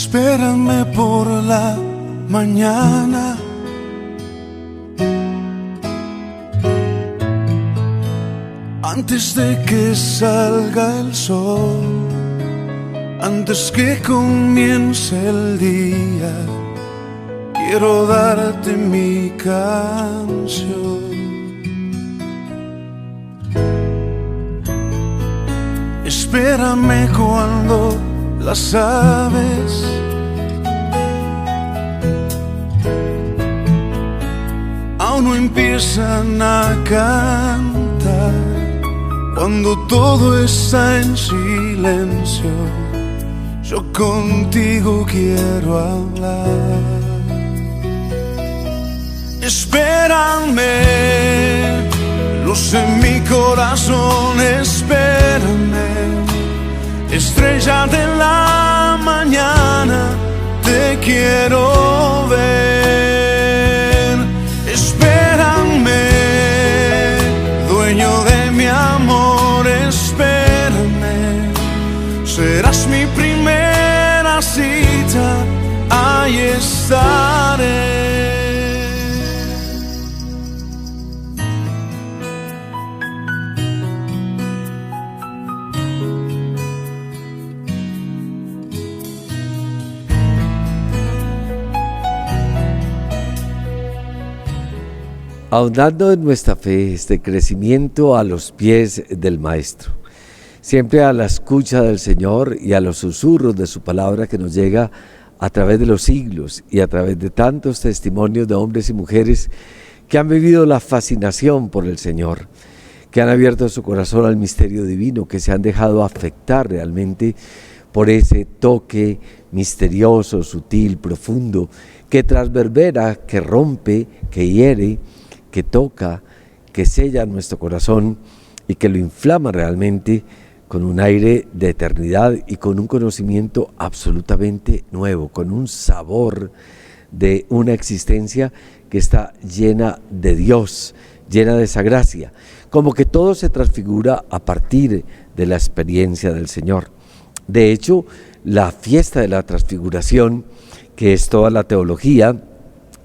Espérame por la mañana, antes de que salga el sol, antes que comience el día, quiero darte mi canción. Espérame cuando las aves aún no empiezan a cantar, cuando todo está en silencio, yo contigo quiero hablar. Espérame, luz en mi corazón, espérame, estrella de la mañana, te quiero ver. Espérame, dueño de mi amor, espérame, serás mi primera cita, ahí estaré. Ahondando en nuestra fe, este crecimiento a los pies del Maestro, siempre a la escucha del Señor y a los susurros de su palabra que nos llega a través de los siglos y a través de tantos testimonios de hombres y mujeres que han vivido la fascinación por el Señor, que han abierto su corazón al misterio divino, que se han dejado afectar realmente por ese toque misterioso, sutil, profundo, que transverbera, que rompe, que hiere, que toca, que sella nuestro corazón y que lo inflama realmente con un aire de eternidad y con un conocimiento absolutamente nuevo, con un sabor de una existencia que está llena de Dios, llena de esa gracia, como que todo se transfigura a partir de la experiencia del Señor. De hecho, la fiesta de la transfiguración, que es toda la teología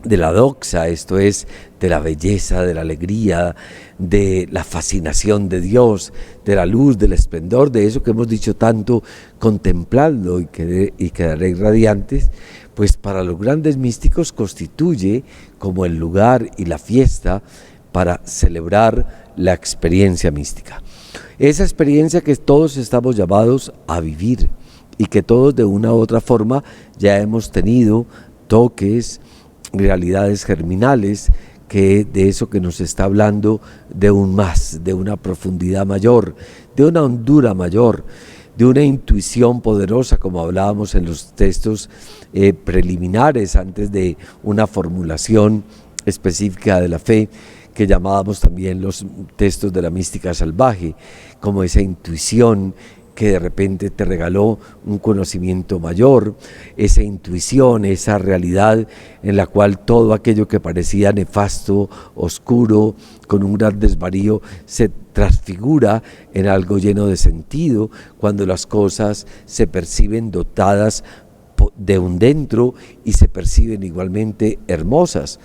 de la doxa, esto es, de la belleza, de la alegría, de la fascinación de Dios, de la luz, del esplendor, de eso que hemos dicho tanto, contempladlo y quedaréis radiantes, pues para los grandes místicos constituye como el lugar y la fiesta para celebrar la experiencia mística. Esa experiencia que todos estamos llamados a vivir y que todos de una u otra forma ya hemos tenido toques, realidades germinales, que de eso que nos está hablando de un más, de una profundidad mayor, de una hondura mayor, de una intuición poderosa, como hablábamos en los textos preliminares antes de una formulación específica de la fe, que llamábamos también los textos de la mística salvaje, como esa intuición que de repente te regaló un conocimiento mayor, esa intuición, esa realidad en la cual todo aquello que parecía nefasto, oscuro, con un gran desvarío, se transfigura en algo lleno de sentido, cuando las cosas se perciben dotadas de un dentro y se perciben igualmente hermosas,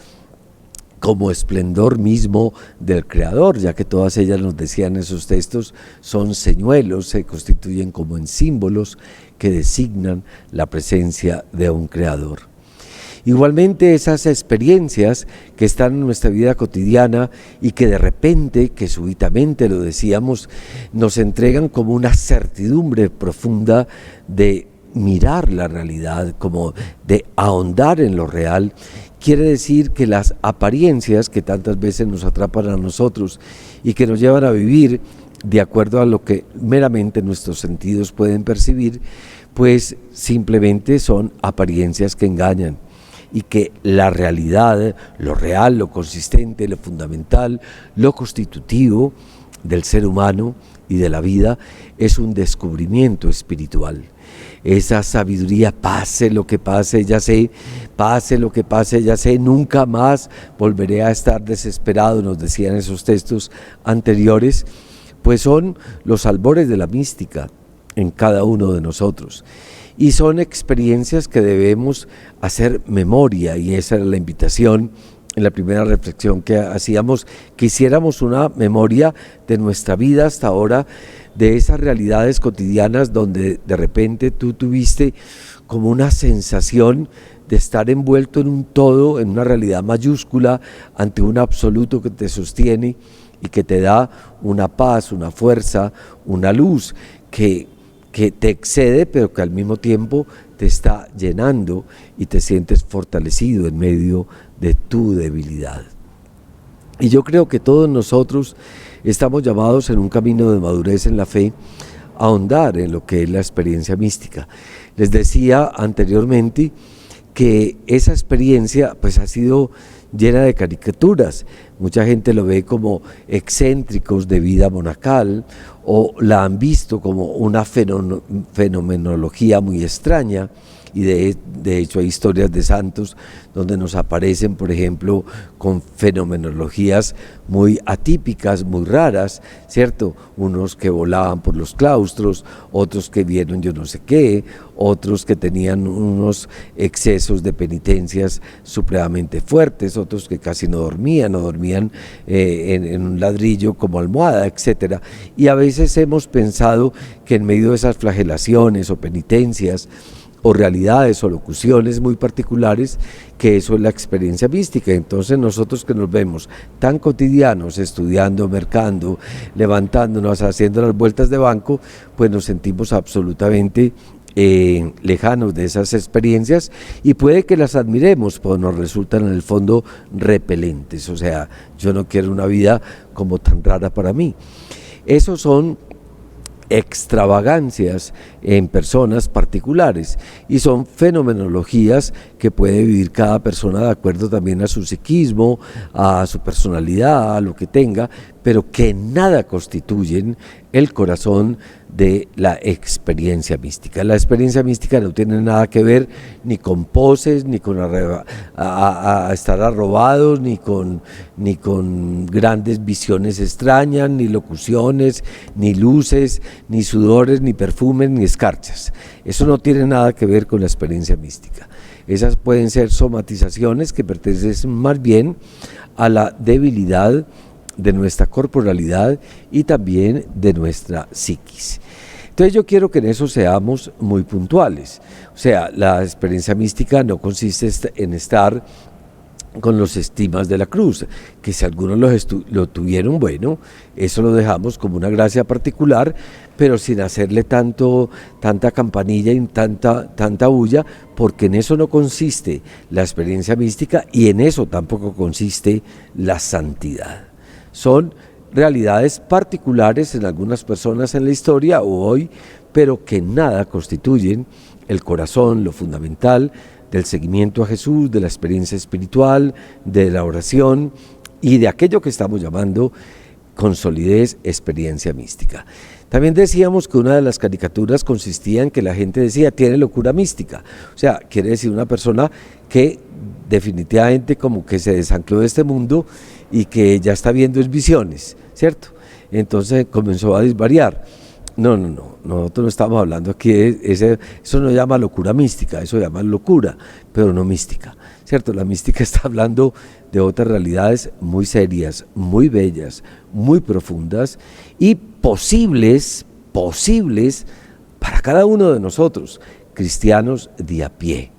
como esplendor mismo del Creador, ya que todas ellas, nos decían esos textos, son señuelos, se constituyen como en símbolos que designan la presencia de un Creador. Igualmente esas experiencias que están en nuestra vida cotidiana y que de repente, que súbitamente lo decíamos, nos entregan como una certidumbre profunda de mirar la realidad, como de ahondar en lo real. Quiere decir que las apariencias que tantas veces nos atrapan a nosotros y que nos llevan a vivir de acuerdo a lo que meramente nuestros sentidos pueden percibir, pues simplemente son apariencias que engañan, y que la realidad, lo real, lo consistente, lo fundamental, lo constitutivo del ser humano y de la vida es un descubrimiento espiritual. Esa sabiduría, pase lo que pase, ya sé, pase lo que pase, ya sé, nunca más volveré a estar desesperado, nos decían esos textos anteriores, pues son los albores de la mística, en cada uno de nosotros. Y son experiencias que debemos hacer memoria, y esa era la invitación en la primera reflexión que hacíamos, que hiciéramos una memoria de nuestra vida hasta ahora, de esas realidades cotidianas donde de repente tú tuviste como una sensación de estar envuelto en un todo, en una realidad mayúscula, ante un absoluto que te sostiene y que te da una paz, una fuerza, una luz que te excede, pero que al mismo tiempo te está llenando y te sientes fortalecido en medio de tu debilidad. Y yo creo que todos nosotros estamos llamados en un camino de madurez en la fe a ahondar en lo que es la experiencia mística. Les decía anteriormente que esa experiencia pues ha sido llena de caricaturas. Mucha gente lo ve como excéntricos de vida monacal, o la han visto como una fenomenología muy extraña, y de hecho hay historias de santos donde nos aparecen, por ejemplo, con fenomenologías muy atípicas, muy raras, ¿cierto? Unos que volaban por los claustros, otros que vieron yo no sé qué, otros que tenían unos excesos de penitencias supremamente fuertes, otros que casi no dormían en un ladrillo como almohada, etcétera. Y a veces hemos pensado que en medio de esas flagelaciones o penitencias o realidades o locuciones muy particulares, que eso es la experiencia mística. Entonces nosotros que nos vemos tan cotidianos, estudiando, mercando, levantándonos, haciendo las vueltas de banco, pues nos sentimos absolutamente lejanos de esas experiencias, y puede que las admiremos, pero nos resultan en el fondo repelentes. O sea, yo no quiero una vida como tan rara para mí. Esos son extravagancias en personas particulares, y son fenomenologías que puede vivir cada persona de acuerdo también a su psiquismo, a su personalidad, a lo que tenga, pero que nada constituyen el corazón de la experiencia mística. La experiencia mística no tiene nada que ver ni con poses, ni con estar arrobados, ni con grandes visiones extrañas, ni locuciones, ni luces, ni sudores, ni perfumes, ni escarchas. Eso no tiene nada que ver con la experiencia mística. Esas pueden ser somatizaciones que pertenecen más bien a la debilidad de nuestra corporalidad y también de nuestra psiquis. Entonces yo quiero que en eso seamos muy puntuales. O sea, la experiencia mística no consiste en estar con los estigmas de la cruz, que si algunos lo tuvieron, bueno, eso lo dejamos como una gracia particular, pero sin hacerle tanta campanilla y tanta bulla, porque en eso no consiste la experiencia mística, y en eso tampoco consiste la santidad. Son realidades particulares en algunas personas en la historia o hoy, pero que nada constituyen el corazón, lo fundamental del seguimiento a Jesús, de la experiencia espiritual, de la oración y de aquello que estamos llamando con solidez experiencia mística. También decíamos que una de las caricaturas consistía en que la gente decía, tiene locura mística. O sea, quiere decir una persona que definitivamente como que se desancló de este mundo y que ya está viendo visiones, ¿cierto? Entonces comenzó a desvariar. No, nosotros no estamos hablando aquí eso no llama locura mística, eso llama locura, pero no mística, ¿cierto? La mística está hablando de otras realidades muy serias, muy bellas, muy profundas y posibles para cada uno de nosotros, cristianos de a pie.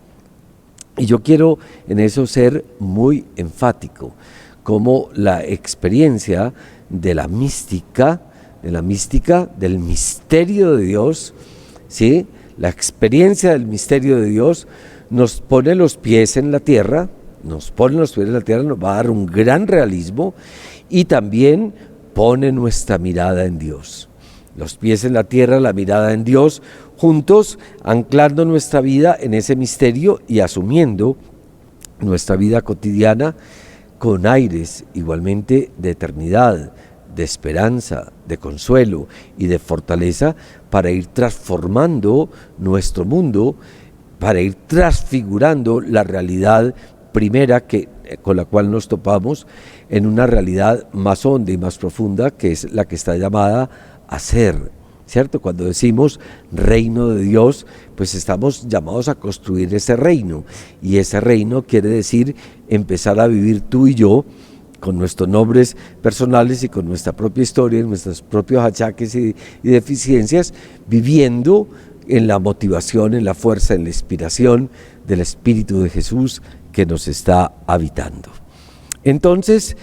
Y yo quiero en eso ser muy enfático, como la experiencia de la mística, del misterio de Dios, ¿sí? La experiencia del misterio de Dios nos pone los pies en la tierra, nos va a dar un gran realismo y también pone nuestra mirada en Dios. Los pies en la tierra, la mirada en Dios, juntos anclando nuestra vida en ese misterio y asumiendo nuestra vida cotidiana con aires igualmente de eternidad, de esperanza, de consuelo y de fortaleza para ir transformando nuestro mundo, para ir transfigurando la realidad primera con la cual nos topamos en una realidad más honda y más profunda, que es la que está llamada a ser. ¿cierto? Cuando decimos reino de Dios, pues estamos llamados a construir ese reino, y ese reino quiere decir empezar a vivir tú y yo con nuestros nombres personales y con nuestra propia historia, nuestros propios achaques y deficiencias, viviendo en la motivación, en la fuerza, en la inspiración del Espíritu de Jesús que nos está habitando. Entonces,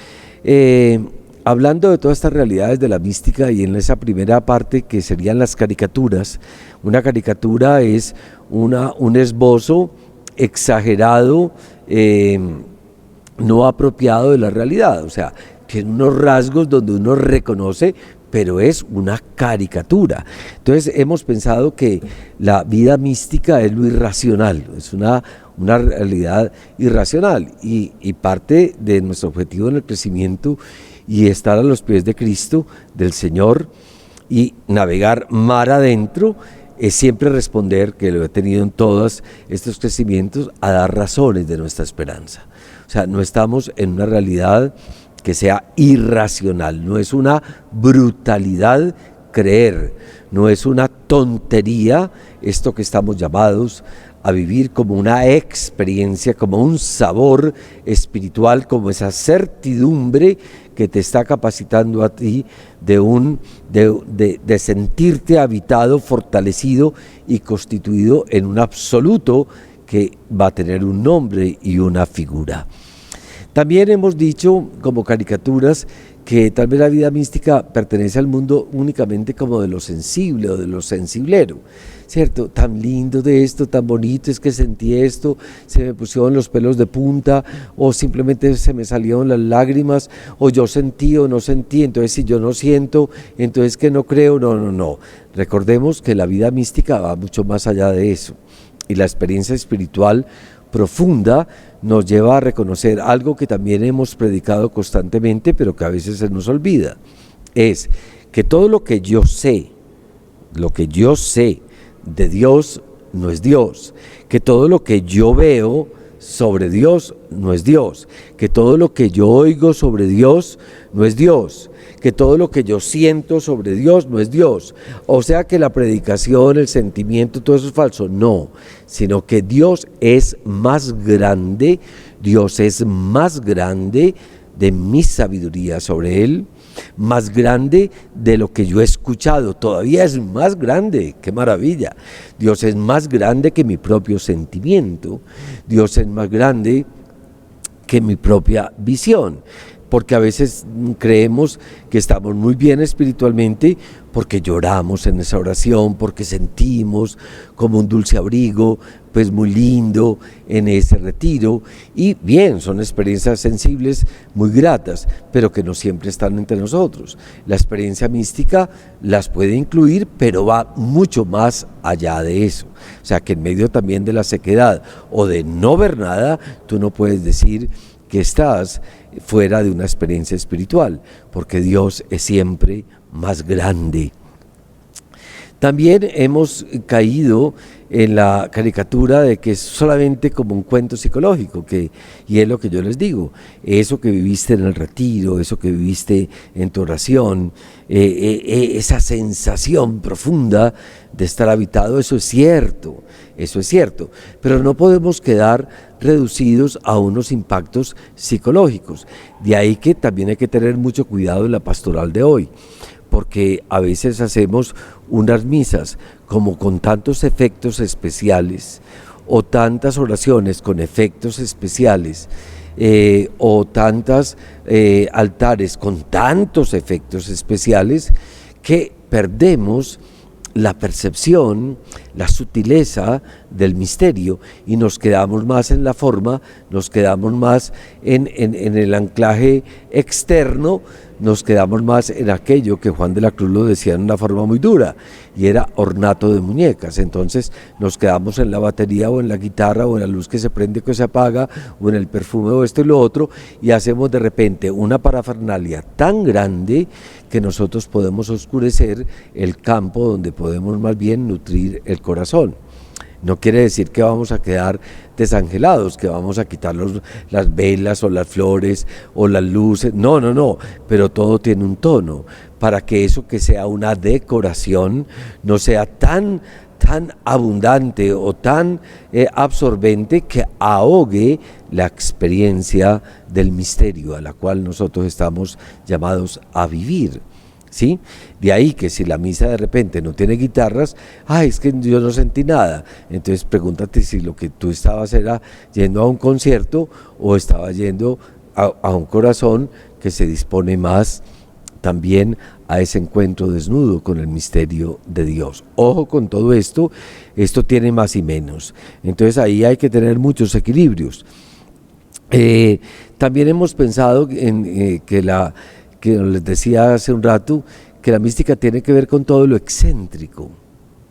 hablando de todas estas realidades de la mística, y en esa primera parte que serían las caricaturas, una caricatura es un esbozo exagerado, no apropiado de la realidad, o sea, tiene unos rasgos donde uno reconoce, pero es una caricatura. Entonces hemos pensado que la vida mística es lo irracional, es una realidad irracional, y parte de nuestro objetivo en el crecimiento y estar a los pies de Cristo, del Señor, y navegar mar adentro, es siempre responder, que lo he tenido en todos estos crecimientos, a dar razones de nuestra esperanza. O sea, no estamos en una realidad que sea irracional, no es una brutalidad creer, no es una tontería esto que estamos llamados a vivir como una experiencia, como un sabor espiritual, como esa certidumbre que te está capacitando a ti de sentirte habitado, fortalecido y constituido en un absoluto que va a tener un nombre y una figura. También hemos dicho, como caricaturas, que tal vez la vida mística pertenece al mundo únicamente como de lo sensible o de lo sensiblero, ¿cierto? Tan lindo de esto, tan bonito es que sentí esto, se me pusieron los pelos de punta, o simplemente se me salieron las lágrimas, o yo sentí o no sentí, entonces si yo no siento, entonces que no creo, no. Recordemos que la vida mística va mucho más allá de eso, y la experiencia espiritual profunda nos lleva a reconocer algo que también hemos predicado constantemente, pero que a veces se nos olvida, es que todo lo que yo sé de Dios no es Dios, que todo lo que yo veo sobre Dios no es Dios, que todo lo que yo oigo sobre Dios no es Dios, que todo lo que yo siento sobre Dios no es Dios. O sea que la predicación, el sentimiento, todo eso es falso. No, sino que Dios es más grande, Dios es más grande de mi sabiduría sobre Él, más grande de lo que yo he escuchado, todavía es más grande, qué maravilla. Dios es más grande que mi propio sentimiento, Dios es más grande que mi propia visión, porque a veces creemos que estamos muy bien espiritualmente porque lloramos en esa oración, porque sentimos como un dulce abrigo, pues muy lindo en ese retiro, y bien, son experiencias sensibles muy gratas, pero que no siempre están entre nosotros. La experiencia mística las puede incluir, pero va mucho más allá de eso. O sea que en medio también de la sequedad o de no ver nada, tú no puedes decir que estás fuera de una experiencia espiritual, porque Dios es siempre más grande. También hemos caído en la caricatura de que es solamente como un cuento psicológico, y es lo que yo les digo, eso que viviste en el retiro, eso que viviste en tu oración, esa sensación profunda de estar habitado, eso es cierto, pero no podemos quedar reducidos a unos impactos psicológicos. De ahí que también hay que tener mucho cuidado en la pastoral de hoy, porque a veces hacemos unas misas como con tantos efectos especiales, o tantas oraciones con efectos especiales, o tantos altares con tantos efectos especiales, que perdemos la percepción, la sutileza del misterio, y nos quedamos más en la forma, nos quedamos más en el anclaje externo, nos quedamos más en aquello que Juan de la Cruz lo decía en una forma muy dura, y era ornato de muñecas. Entonces nos quedamos en la batería o en la guitarra o en la luz que se prende o que se apaga o en el perfume o esto y lo otro, y hacemos de repente una parafernalia tan grande que nosotros podemos oscurecer el campo donde podemos más bien nutrir el corazón. No quiere decir que vamos a quedar desangelados, que vamos a quitar las velas o las flores o las luces. No, no, no, pero todo tiene un tono para que eso que sea una decoración no sea tan abundante o tan absorbente que ahogue la experiencia del misterio a la cual nosotros estamos llamados a vivir. ¿Sí? De ahí que si la misa de repente no tiene guitarras, es que yo no sentí nada. Entonces pregúntate si lo que tú estabas era yendo a un concierto o estabas yendo a un corazón que se dispone más también a ese encuentro desnudo con el misterio de Dios. Ojo con todo esto, esto tiene más y menos. Entonces ahí hay que tener muchos equilibrios. También hemos pensado en que les decía hace un rato, que la mística tiene que ver con todo lo excéntrico.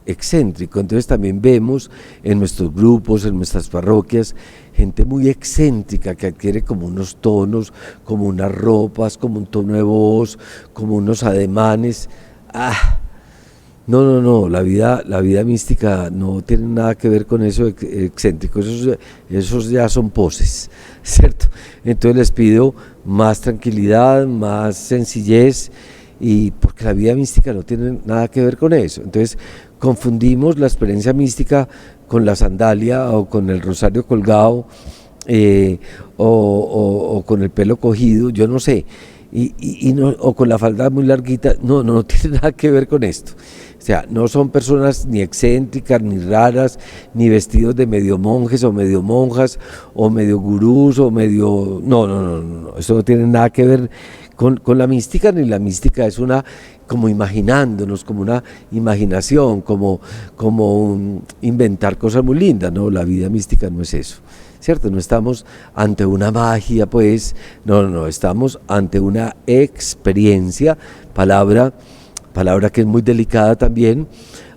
Entonces también vemos en nuestros grupos, en nuestras parroquias, gente muy excéntrica que adquiere como unos tonos, como unas ropas, como un tono de voz, como unos ademanes. No, la vida mística no tiene nada que ver con eso excéntrico, esos ya son poses, ¿cierto? Entonces les pido más tranquilidad, más sencillez, y porque la vida mística no tiene nada que ver con eso. Entonces confundimos la experiencia mística con la sandalia o con el rosario colgado o con el pelo cogido, yo no sé, o con la falda muy larguita. No tiene nada que ver con esto. O sea, no son personas ni excéntricas, ni raras, ni vestidos de medio monjes o medio monjas, o medio gurús, o medio... No, eso no tiene nada que ver con la mística, ni la mística es como imaginándonos, como una imaginación, como inventar cosas muy lindas. No, la vida mística no es eso, ¿cierto? No estamos ante una magia, pues, no, estamos ante una experiencia, palabra que es muy delicada también,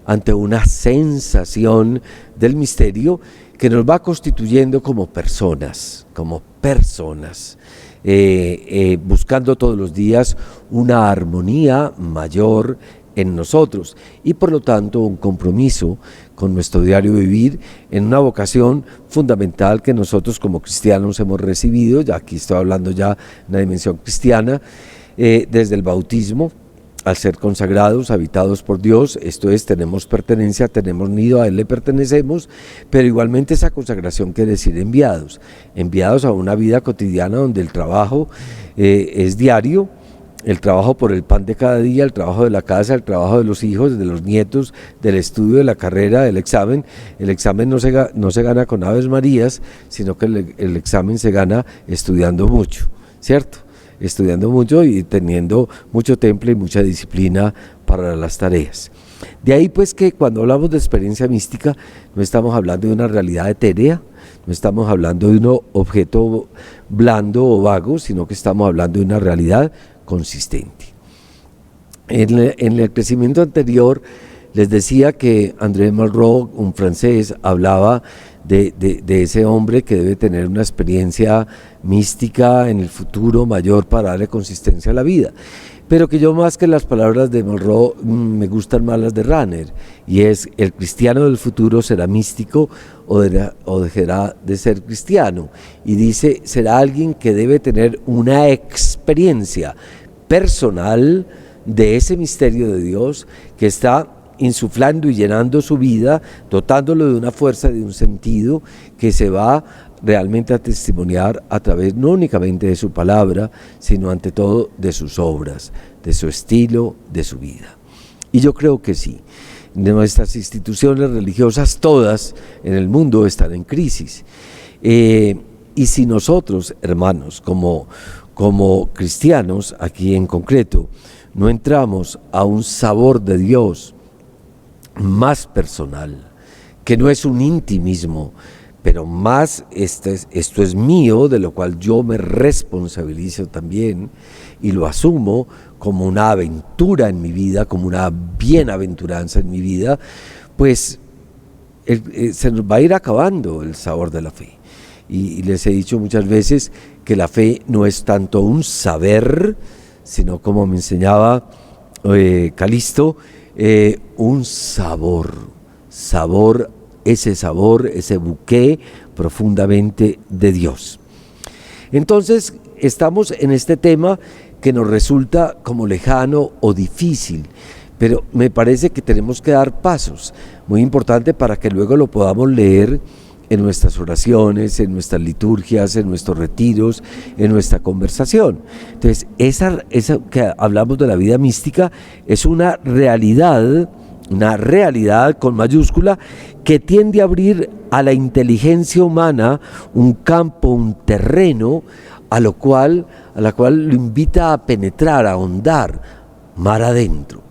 ante una sensación del misterio que nos va constituyendo como personas, buscando todos los días una armonía mayor en nosotros y por lo tanto un compromiso con nuestro diario vivir en una vocación fundamental que nosotros como cristianos hemos recibido. Ya aquí estoy hablando ya en la dimensión cristiana, desde el bautismo, al ser consagrados, habitados por Dios, esto es, tenemos pertenencia, tenemos nido, a Él le pertenecemos, pero igualmente esa consagración quiere decir enviados a una vida cotidiana donde el trabajo es diario, el trabajo por el pan de cada día, el trabajo de la casa, el trabajo de los hijos, de los nietos, del estudio, de la carrera, del examen. El examen no se gana con Aves Marías, sino que el examen se gana estudiando mucho, ¿cierto? Estudiando mucho y teniendo mucho temple y mucha disciplina para las tareas. De ahí pues que cuando hablamos de experiencia mística no estamos hablando de una realidad etérea, no estamos hablando de un objeto blando o vago, sino que estamos hablando de una realidad consistente. En el crecimiento anterior les decía que André Malraux, un francés, hablaba de ese hombre que debe tener una experiencia mística en el futuro mayor para darle consistencia a la vida, pero que yo más que las palabras de Malraux me gustan más las de Rahner, y es: el cristiano del futuro será místico o dejará de ser cristiano, y dice, será alguien que debe tener una experiencia personal de ese misterio de Dios que está insuflando y llenando su vida, dotándolo de una fuerza, de un sentido que se va realmente a testimoniar a través no únicamente de su palabra, sino ante todo de sus obras, de su estilo, de su vida. Y yo creo que sí, nuestras instituciones religiosas todas en el mundo están en crisis. Y si nosotros, hermanos, como cristianos, aquí en concreto, no entramos a un sabor de Dios más personal, que no es un intimismo, pero más esto es mío, de lo cual yo me responsabilizo también y lo asumo como una aventura en mi vida, como una bienaventuranza en mi vida, pues se nos va a ir acabando el sabor de la fe. Y les he dicho muchas veces que la fe no es tanto un saber, sino, como me enseñaba Calisto, un sabor ese sabor, ese bouquet profundamente de Dios. Entonces, estamos en este tema que nos resulta como lejano o difícil, pero me parece que tenemos que dar pasos muy importantes para que luego lo podamos leer en nuestras oraciones, en nuestras liturgias, en nuestros retiros, en nuestra conversación. Entonces, esa que hablamos de la vida mística es una realidad con mayúscula, que tiende a abrir a la inteligencia humana un campo, un terreno, a la cual lo invita a penetrar, a ahondar mar adentro.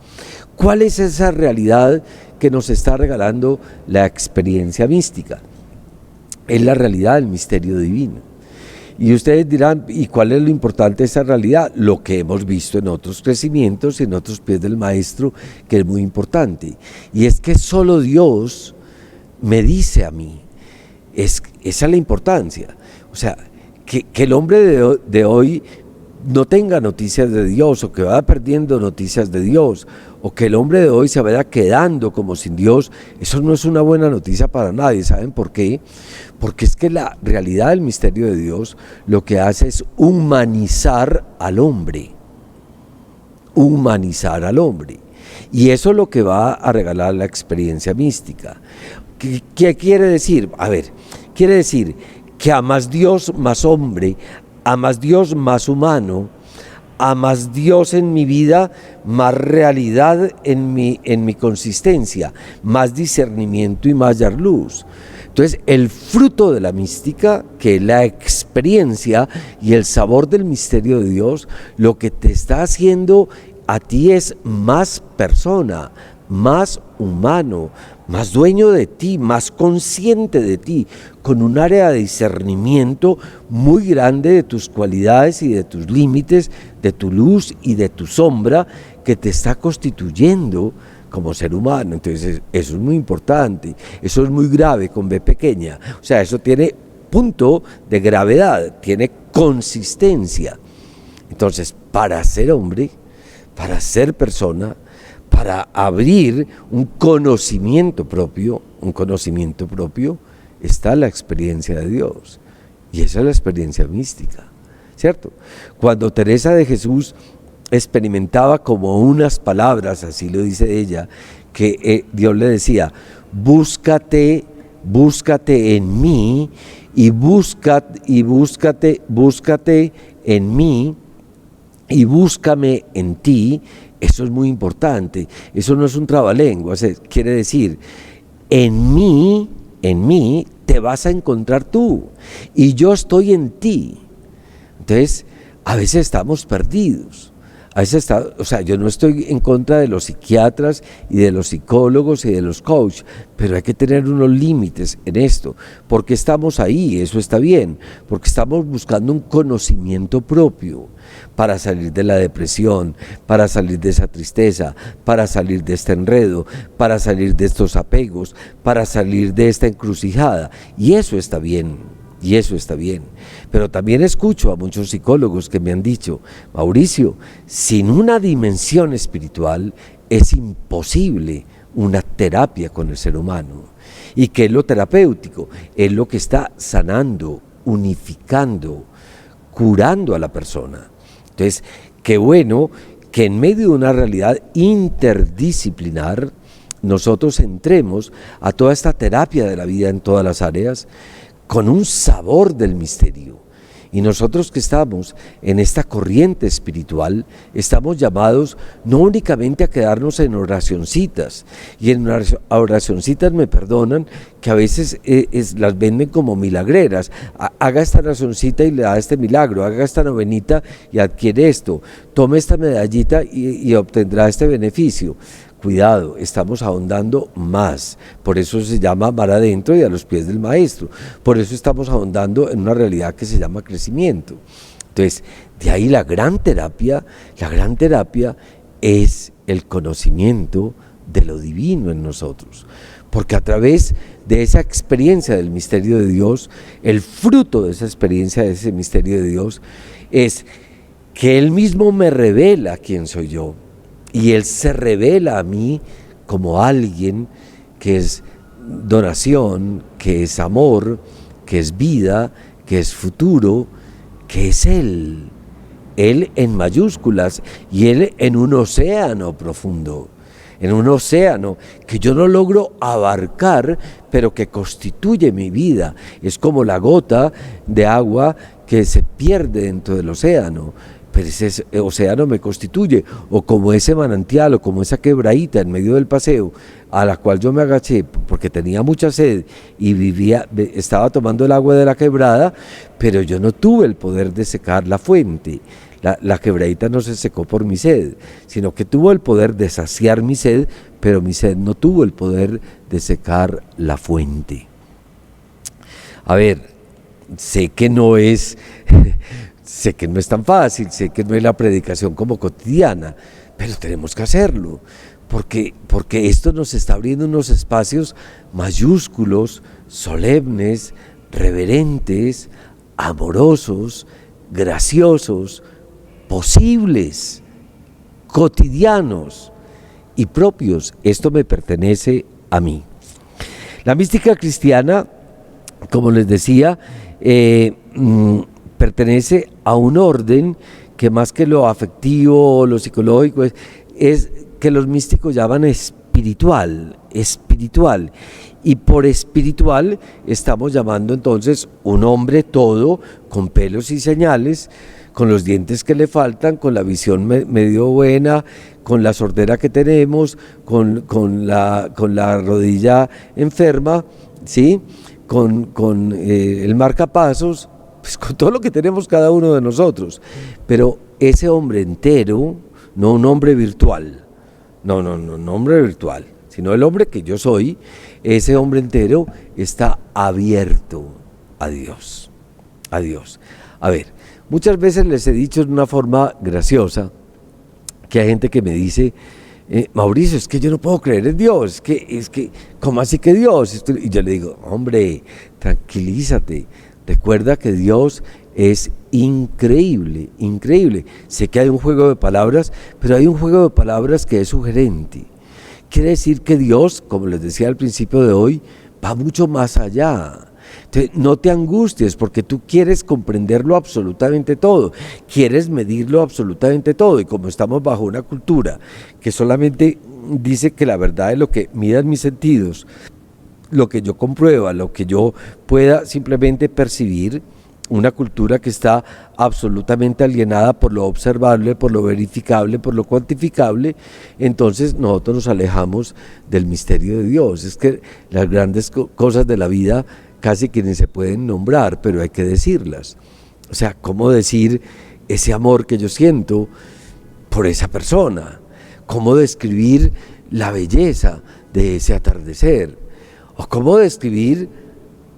¿Cuál es esa realidad que nos está regalando la experiencia mística? Es la realidad del misterio divino. Y ustedes dirán, ¿y cuál es lo importante de esa realidad? Lo que hemos visto en otros crecimientos y en otros pies del Maestro, que es muy importante. Y es que solo Dios me dice a mí. Esa es la importancia. O sea, que el hombre de hoy no tenga noticias de Dios, o que vaya perdiendo noticias de Dios, o que el hombre de hoy se vaya quedando como sin Dios, eso no es una buena noticia para nadie. ¿Saben por qué? Porque es que la realidad del misterio de Dios lo que hace es humanizar al hombre. Humanizar al hombre. Y eso es lo que va a regalar la experiencia mística. ¿Qué quiere decir? A ver, quiere decir que a más Dios más hombre, a más Dios más humano, a más Dios en mi vida, más realidad en mi consistencia, más discernimiento y mayor luz. Entonces, el fruto de la mística, que es la experiencia y el sabor del misterio de Dios, lo que te está haciendo a ti es más persona, más humano, más dueño de ti, más consciente de ti, con un área de discernimiento muy grande de tus cualidades y de tus límites, de tu luz y de tu sombra, que te está constituyendo como ser humano. Entonces eso es muy importante, eso es muy grave con B pequeña, o sea, eso tiene punto de gravedad, tiene consistencia. Entonces, para ser hombre, para ser persona, para abrir un conocimiento propio, está la experiencia de Dios. Y esa es la experiencia mística, ¿cierto? Cuando Teresa de Jesús experimentaba como unas palabras, así lo dice ella, que Dios le decía, búscate en mí, y búscate en mí, y búscame en ti. Eso es muy importante, eso no es un trabalenguas, quiere decir, en mí te vas a encontrar tú, y yo estoy en ti. Entonces, a veces estamos perdidos. Yo no estoy en contra de los psiquiatras y de los psicólogos y de los coaches, pero hay que tener unos límites en esto, porque estamos ahí, eso está bien, porque estamos buscando un conocimiento propio para salir de la depresión, para salir de esa tristeza, para salir de este enredo, para salir de estos apegos, para salir de esta encrucijada, y eso está bien. Y eso está bien, pero también escucho a muchos psicólogos que me han dicho, Mauricio, sin una dimensión espiritual es imposible una terapia con el ser humano. ¿Y qué es lo terapéutico? Es lo que está sanando, unificando, curando a la persona. Entonces, qué bueno que en medio de una realidad interdisciplinar nosotros entremos a toda esta terapia de la vida en todas las áreas, con un sabor del misterio. Y nosotros que estamos en esta corriente espiritual, estamos llamados no únicamente a quedarnos en oracioncitas, y en oracioncitas me perdonan, que a veces las venden como milagreras, haga esta oracioncita y le da este milagro, haga esta novenita y adquiere esto, tome esta medallita y obtendrá este beneficio. Cuidado, estamos ahondando más, por eso se llama mar adentro y a los pies del Maestro, por eso estamos ahondando en una realidad que se llama crecimiento. Entonces, de ahí la gran terapia es el conocimiento de lo divino en nosotros, porque a través de esa experiencia del misterio de Dios, el fruto de esa experiencia, de ese misterio de Dios, es que Él mismo me revela quién soy yo. Y Él se revela a mí como alguien que es donación, que es amor, que es vida, que es futuro, que es Él. Él en mayúsculas y Él en un océano profundo, en un océano que yo no logro abarcar, pero que constituye mi vida. Es como la gota de agua que se pierde dentro del océano, pero ese océano me constituye, o como ese manantial, o como esa quebradita en medio del paseo, a la cual yo me agaché porque tenía mucha sed y estaba tomando el agua de la quebrada, pero yo no tuve el poder de secar la fuente. La quebradita no se secó por mi sed, sino que tuvo el poder de saciar mi sed, pero mi sed no tuvo el poder de secar la fuente. A ver, sé que no es tan fácil, sé que no es la predicación como cotidiana, pero tenemos que hacerlo, porque esto nos está abriendo unos espacios mayúsculos, solemnes, reverentes, amorosos, graciosos, posibles, cotidianos y propios. Esto me pertenece a mí. La mística cristiana, como les decía, pertenece a un orden que más que lo afectivo o lo psicológico es que los místicos llaman espiritual. Y por espiritual estamos llamando entonces un hombre todo, con pelos y señales, con los dientes que le faltan, con la visión medio buena, con la sordera que tenemos, con la rodilla enferma, ¿sí? con el marcapasos, pues con todo lo que tenemos cada uno de nosotros. Pero ese hombre entero, no un hombre virtual, no un hombre virtual, sino el hombre que yo soy, ese hombre entero está abierto a Dios. A Dios. A ver, muchas veces les he dicho de una forma graciosa que hay gente que me dice, Mauricio, es que yo no puedo creer en Dios, es que ¿cómo así que Dios? Y yo le digo, hombre, tranquilízate, recuerda que Dios es increíble, increíble. Sé que hay un juego de palabras, pero hay un juego de palabras que es sugerente. Quiere decir que Dios, como les decía al principio de hoy, va mucho más allá. Entonces, no te angusties porque tú quieres comprenderlo absolutamente todo, quieres medirlo absolutamente todo, y como estamos bajo una cultura que solamente dice que la verdad es lo que midan mis sentidos, lo que yo comprueba, lo que yo pueda simplemente percibir, una cultura que está absolutamente alienada por lo observable, por lo verificable, por lo cuantificable, entonces nosotros nos alejamos del misterio de Dios. Es que las grandes cosas de la vida casi que ni se pueden nombrar, pero hay que decirlas. O sea, ¿cómo decir ese amor que yo siento por esa persona? ¿Cómo describir la belleza de ese atardecer? ¿O cómo describir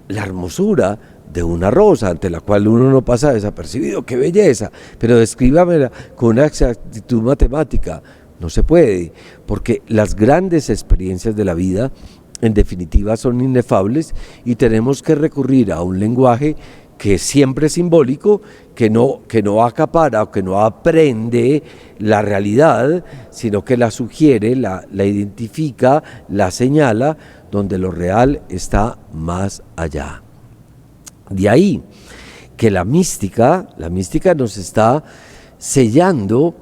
la hermosura de una rosa ante la cual uno no pasa desapercibido? ¡Qué belleza! Pero descríbamela con una exactitud matemática. No se puede, porque las grandes experiencias de la vida en definitiva son inefables y tenemos que recurrir a un lenguaje que es siempre simbólico, que no acapara o que no aprende la realidad, sino que la sugiere, la identifica, la señala, donde lo real está más allá. De ahí que la mística nos está sellando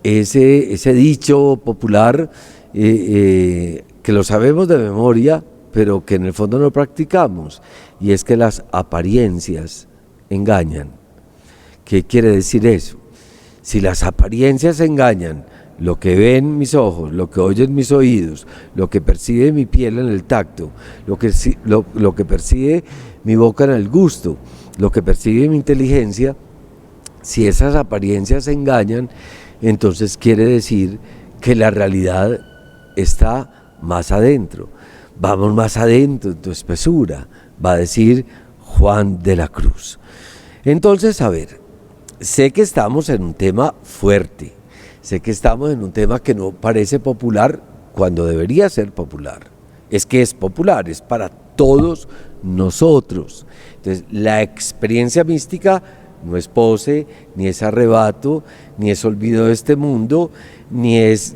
ese dicho popular que lo sabemos de memoria, pero que en el fondo no practicamos, y es que las apariencias engañan. ¿Qué quiere decir eso? Si las apariencias engañan, lo que ven mis ojos, lo que oyen mis oídos, lo que percibe mi piel en el tacto, lo que percibe mi boca en el gusto, lo que percibe mi inteligencia, si esas apariencias engañan, entonces quiere decir que la realidad está más adentro. Vamos más adentro en tu espesura, va a decir Juan de la Cruz. Entonces, a ver, sé que estamos en un tema fuerte, sé que estamos en un tema que no parece popular cuando debería ser popular. Es que es popular, es para todos nosotros. Entonces, la experiencia mística no es pose, ni es arrebato, ni es olvido de este mundo, ni es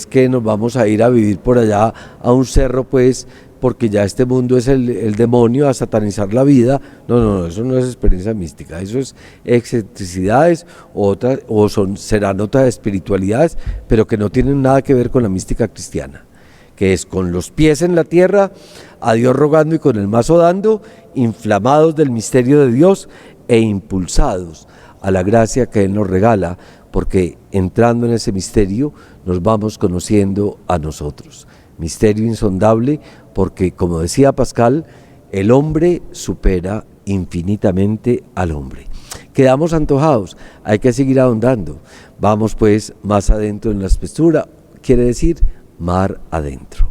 que nos vamos a ir a vivir por allá a un cerro, pues, porque ya este mundo es el demonio, a satanizar la vida. No, eso no es experiencia mística, eso es excentricidades serán otras espiritualidades, pero que no tienen nada que ver con la mística cristiana, que es con los pies en la tierra, a Dios rogando y con el mazo dando, inflamados del misterio de Dios e impulsados a la gracia que Él nos regala, porque entrando en ese misterio nos vamos conociendo a nosotros. Misterio insondable, porque como decía Pascal, el hombre supera infinitamente al hombre. Quedamos antojados, hay que seguir ahondando. Vamos pues más adentro en la espesura, quiere decir mar adentro.